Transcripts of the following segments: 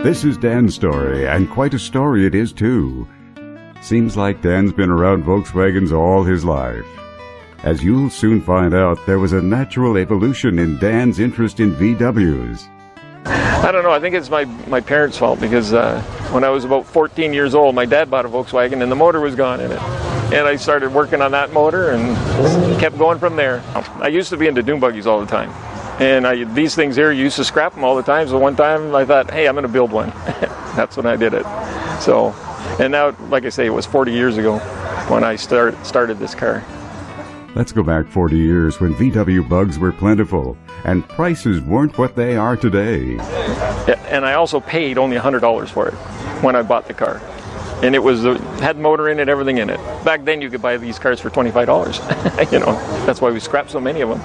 This is Dan's story, and quite a story it is too. Seems like Dan's been around Volkswagens all his life. As you'll soon find out, there was a natural evolution in Dan's interest in VWs. I don't know, I think it's my parents' fault because when I was about 14 years old, my dad bought a Volkswagen and the motor was gone in it. And I started working on that motor and kept going from there. I used to be into dune buggies all the time. And these things here, you used to scrap them all the time. So one time I thought, hey, I'm going to build one. That's when I did it. So, and now, like I say, it was 40 years ago when I started this car. Let's go back 40 years when VW bugs were plentiful and prices weren't what they are today. Yeah, and I also paid only $100 for it when I bought the car. And it was had motor in it, everything in it. Back then you could buy these cars for $25. You know, that's why we scrapped so many of them.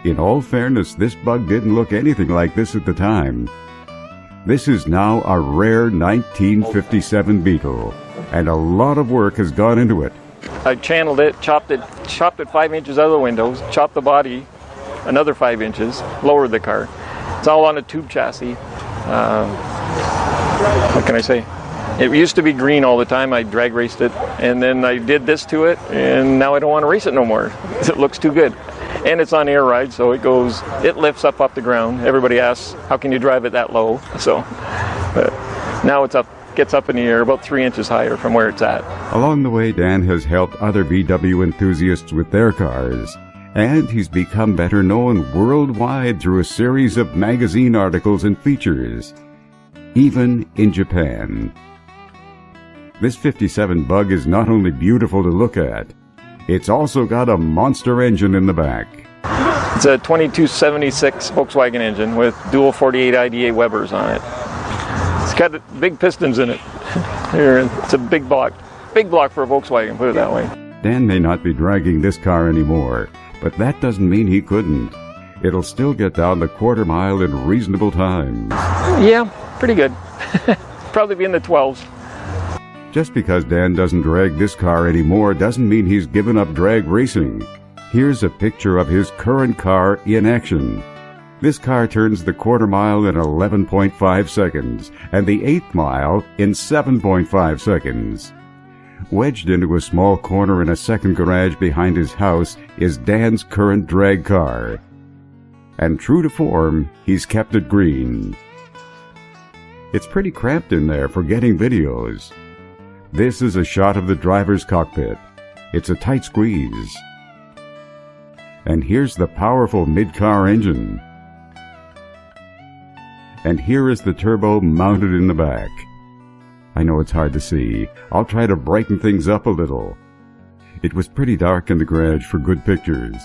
In all fairness, this bug didn't look anything like this at the time. This is now a rare 1957 Beetle, and a lot of work has gone into it. I channeled it, chopped it 5 inches out of the windows, chopped the body another 5 inches, lowered the car. It's all on a tube chassis. What can I say? It used to be green all the time. I drag raced it, and then I did this to it, and now I don't want to race it no more. It looks too good. And it's on air ride, so it lifts up off the ground. Everybody asks, how can you drive it that low? So, but now gets up in the air about 3 inches higher from where it's at. Along the way, Dan has helped other VW enthusiasts with their cars, and he's become better known worldwide through a series of magazine articles and features, even in Japan. This 57 bug is not only beautiful to look at, it's also got a monster engine in the back. It's a 2276 Volkswagen engine with dual 48 IDA Webers on it. It's got big pistons in it. It's a big block for a Volkswagen, put it that way. Dan may not be dragging this car anymore, but that doesn't mean he couldn't. It'll still get down the quarter mile in reasonable times. Yeah, pretty good. Probably be in the 12s. Just because Dan doesn't drag this car anymore doesn't mean he's given up drag racing. Here's a picture of his current car in action. This car turns the quarter mile in 11.5 seconds and the eighth mile in 7.5 seconds. Wedged into a small corner in a second garage behind his house is Dan's current drag car. And true to form, he's kept it green. It's pretty cramped in there for getting videos. This is a shot of the driver's cockpit. It's a tight squeeze. And here's the powerful mid-car engine. And here is the turbo mounted in the back. I know it's hard to see. I'll try to brighten things up a little. It was pretty dark in the garage for good pictures.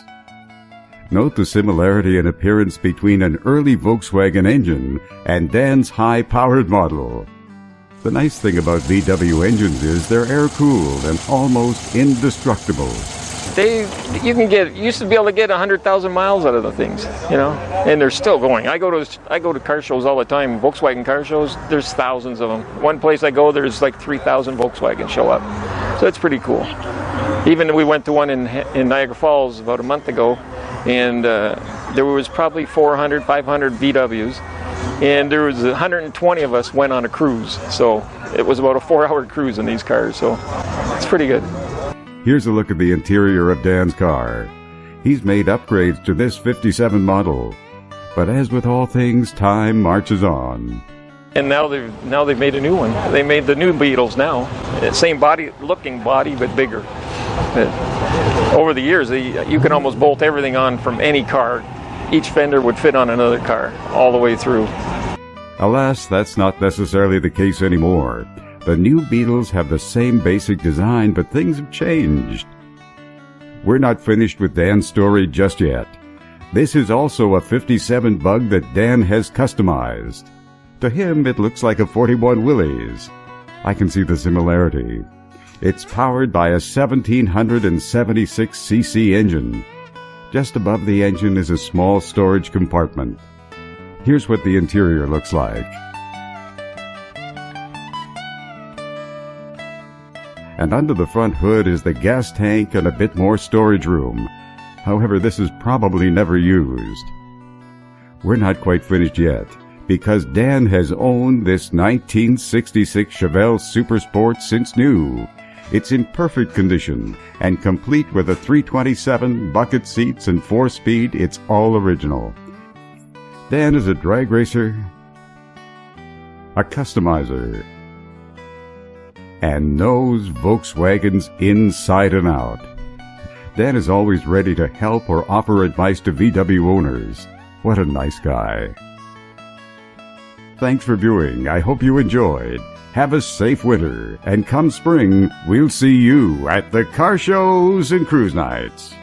Note the similarity in appearance between an early Volkswagen engine and Dan's high-powered model. The nice thing about VW engines is they're air-cooled and almost indestructible. You used to be able to get 100,000 miles out of the things, you know, and they're still going. I go to car shows all the time, Volkswagen car shows. There's thousands of them. One place I go, there's like 3,000 Volkswagen show up. So it's pretty cool. Even we went to one in Niagara Falls about a month ago, and there was probably 400, 500 VWs. And there was 120 of us went on a cruise. So it was about a 4-hour cruise in these cars. So it's pretty good. Here's a look at the interior of Dan's car. He's made upgrades to this 57 model. But as with all things, time marches on. And now they've made a new one. They made the new Beetles now. Same looking body, but bigger. But over the years, you can almost bolt everything on from any car. Each fender would fit on another car all the way through. Alas, that's not necessarily the case anymore. The new Beetles have the same basic design, but things have changed. We're not finished with Dan's story just yet. This is also a 57 bug that Dan has customized. To him, it looks like a 41 Willys. I can see the similarity. It's powered by a 1776cc engine. Just above the engine is a small storage compartment. Here's what the interior looks like. And under the front hood is the gas tank and a bit more storage room. However, this is probably never used. We're not quite finished yet. because Dan has owned this 1966 Chevelle Super Sport since new. It's in perfect condition and complete with a 327, bucket seats, and 4-speed. It's all original. Dan is a drag racer, a customizer, and knows Volkswagens inside and out. Dan is always ready to help or offer advice to VW owners. What a nice guy. Thanks for viewing. I hope you enjoyed. Have a safe winter, and come spring, we'll see you at the car shows and cruise nights.